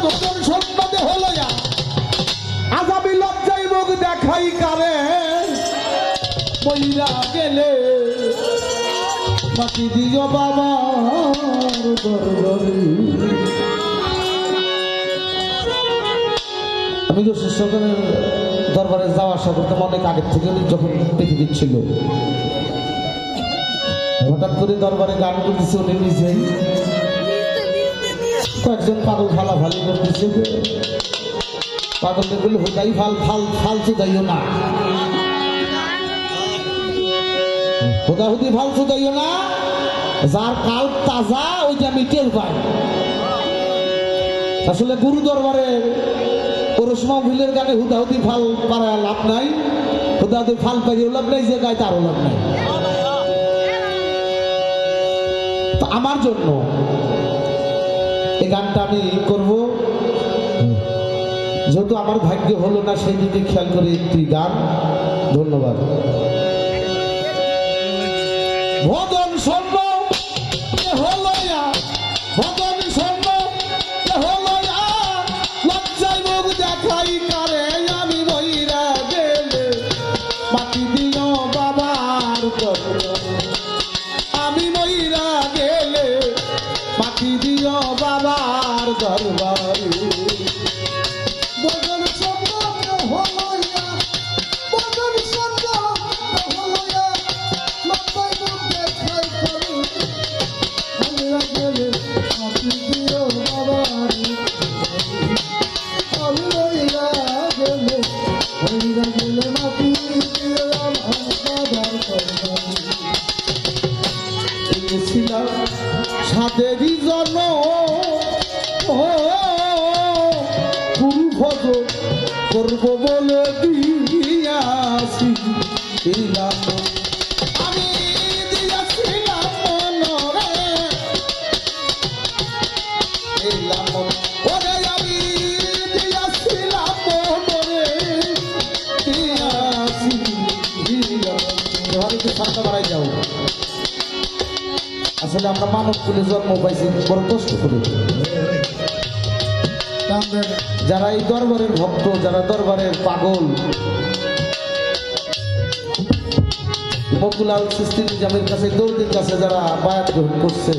ভজন সম্পদে হলো আজাবি লজ্জাই মুখ দেখাই কারে বইরা গেলে মাটি দিও বাবার দরবারে। আমি তো শিষ্যগণের দরবারে যাওয়ার সাথে অনেক আগের থেকে যখন পৃথিবী ছিল, হঠাৎ করে দরবারে গান করতেছে উনি নিজেই, কয়েকজন পাগল ফালাফালি করতেছে। পাগলদের বলে হোদাই ফালতু দাইও না, হোদাহুদি ফালতু দাইও না, যার কাল তাজা ওইটা আমি টের পাই। আসলে গুরু দরবারে পরশমা ভিলের গানে হুদাহুদি ফাল পারা লাভ নাই, হুদাহুদি ফাল পাইও লাভ নাই, যে গায়ে তারও লাভ নাই। আমার জন্য এই গানটা আমি করব, যেহেতু আমার ভাগ্য হলো না সেই দিকে খেয়াল করে একটি গান। ধন্যবাদ। ভজন স্বর্ণ হলো ভজন স্বর্ণ হলো লজ্জায় মুখ দেখাই কারে আমি বইরা গেলে মাটি দিও বাবার দরবারে। আমি বইরা গেলে মাটি দিও বাবার দরবারে। ভজন স্বর্ণ হলো ভজন স্বর্ণ হলো লজ্জায় মুখ দেখাই কারে বইরা গেলে মাটি দিও বাবার। আমি বইরা গেলে মাটি দিও বাবার দরবারে। ছিলাম সাদেরই জন গুরু ভজন করব বলে দিয়াছি, আমি দিয়াছিলাম মনরে ওরে, আমি দিয়াছিলাম মনরে দিয়াছি। ঘরে সাতটা বাড়াই যাও। আসলে আমরা মানব কুলে জন্ম পাইছি বড় কষ্ট করে। যারা এই দরবারের ভক্ত, যারা দরবারের পাগল, বকুলাল সৃষ্টি নিজামের কাছে দৌড়ির কাছে যারা বায়াত গ্রহণ করছে,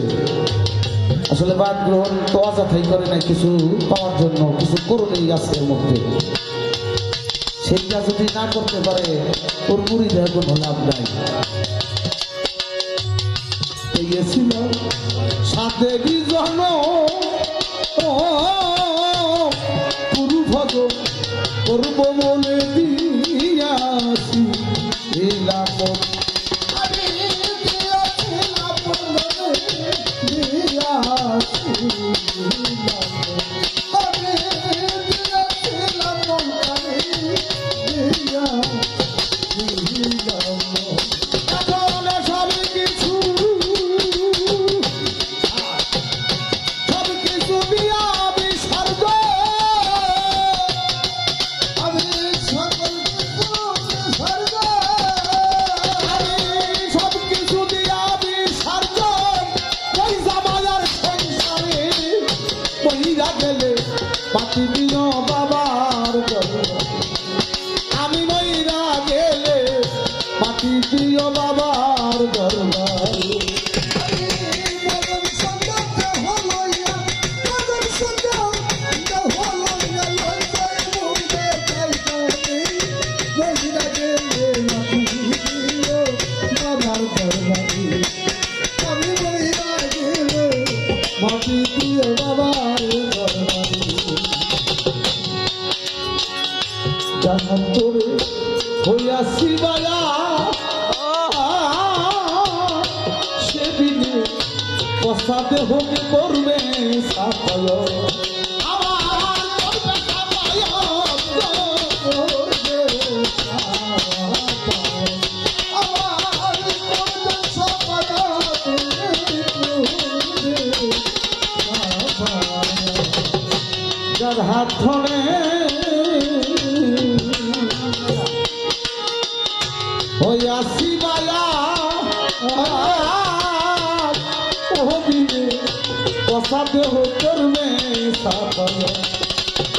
আসলে বায়াত গ্রহণ তো অযথাই করে না, কিছু পাওয়ার জন্য কিছু করণেই আছে এর মধ্যে। সেইটা যদি না করতে পারে ওর মুরিদের কোনো লাভ নাই। ছিল সাদেরই জন গুরু ভজন করব বলে দিয়াছি। আমি দিয়াছিলাম দিয়াছি, আমি দিয়াছিলাম মাটি দিও বাবার দরবারে। আমি মইরা গেলে মাটি দিও বাবার দরবারে। মাটি দিও বাবার দরবারে। জান্নাতুরে হইয়াছি বায়া সেদিনে পসাতে হোক করবে সাফায় আমার করবে সাফায় করবে আমার করবে সাফায় যার হাত ধরে হইয়াছি বায়া পসাতে হোক করবে সাফল্য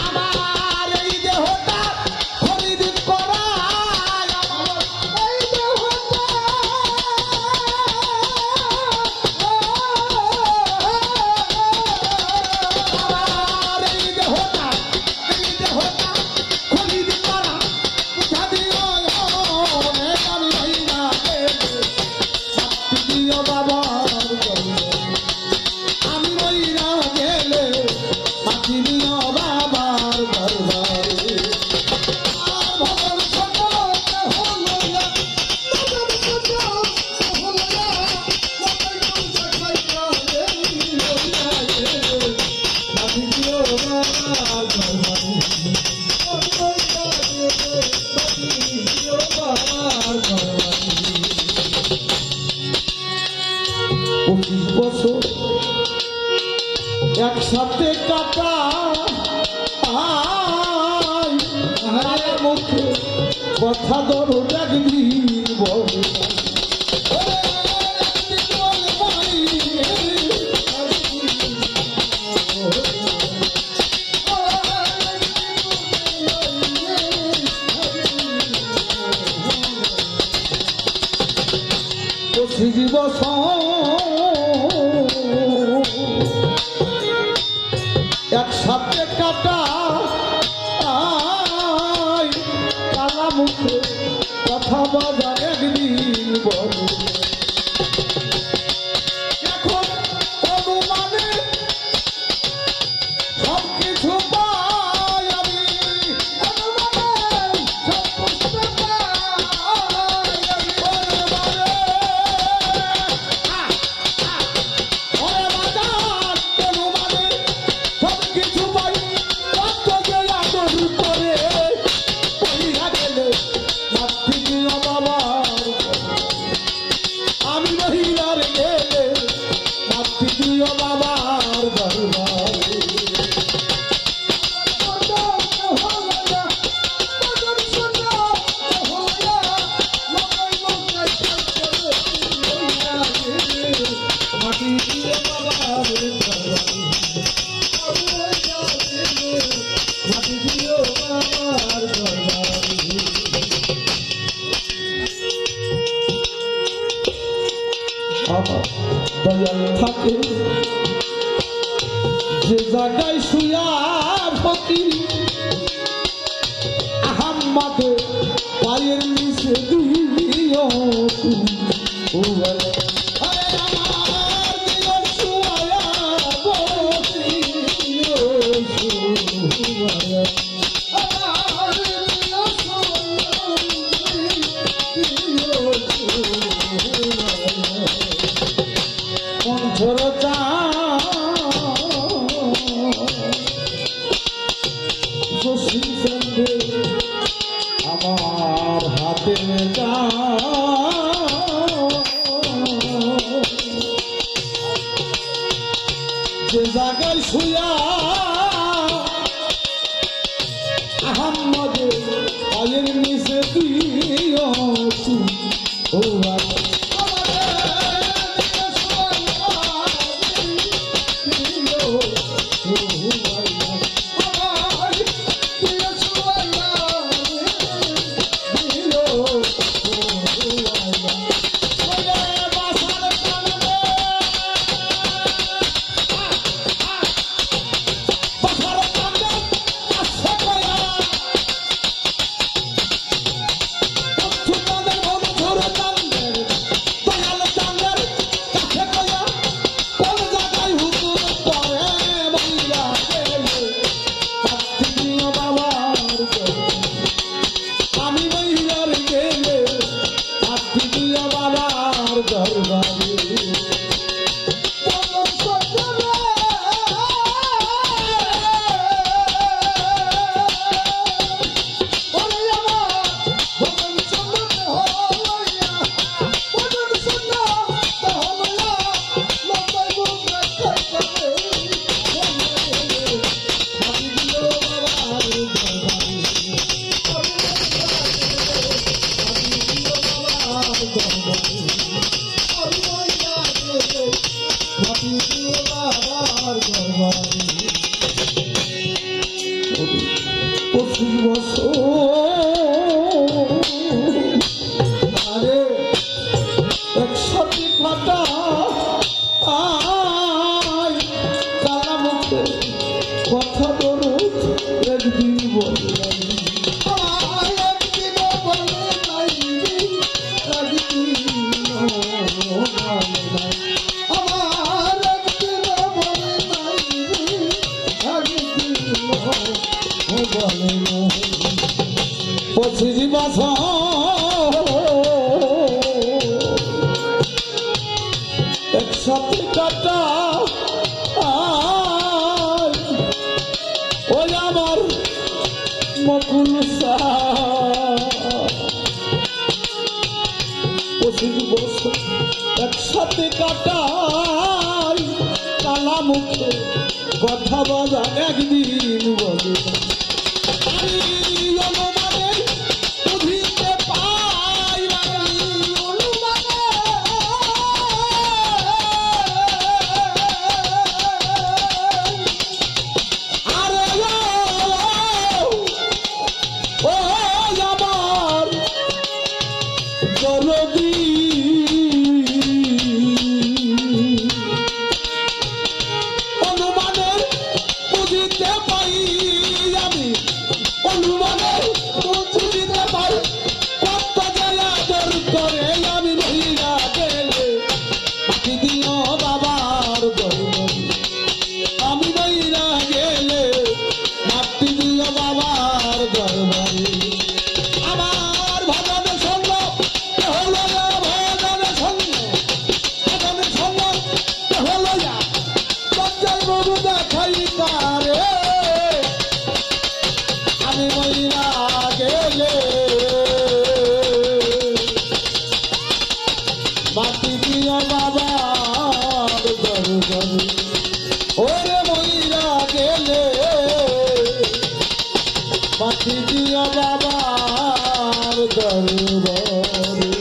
আমার এই দেহটা খরিদ করা এই দেহটা আমার এই দেহটা খরিদ করা বুঝা দিও আমি ভাই না দিও বাবার আমি মইরা গেলে মাটি দিও বাবার দরবারে আর ভগবান সকল হলো না ভগবান সকল হলো না ভগবান সকল মাটি দিও বাবার দরবারে মাটি দিও বাবার দরবারে 25 বছর একসাথে কাটা মুখে কথা ধরো একদিন বলে দিবস একসাথে কাটা কালা মুখে কথা বাজার একদিন বলে এখন অনুমানে সব কিছু পাই আমি অনুমানে সব কিছু পাই আমি অনুমানে সব কিছু পাই কত যে আদর করে পড়িয়া গেলে মাতৃ দিও বাবার আমি মহিলার গেলে মাতৃ দিও বাবার দরবারে মাটি দিও বাবার দরবারে মাটি দিও বাবার দরবারে আমার দয়াল থাকে যে জায়গায় শুয়া ফকির আহাম্মাদের পায়ের নিচে দিও ও বলে আরে আমার দিও শুয়া বসিও শুয়া আমার দিও শুয়া কণ্ঠরতা চন্দ্রে আমার হাতে মেজা যে জায়গায় শুয়া আহম্মদের পায়ের নিচে দিও ও বছর আরে একসাথে কাটা আয় কালা মুখে কথা বলো একদিন বলে পঁচিশ বছর একসাথে কাটা ওই আমার মকুল পঁচিশ বছর একসাথে কাটা কালা মুখে কথা বাজা একদিন বলে মাটি দিয়া বাবার দরবারে ওরে মইরা গেলে মাটি দিয়া বাবার দরবারে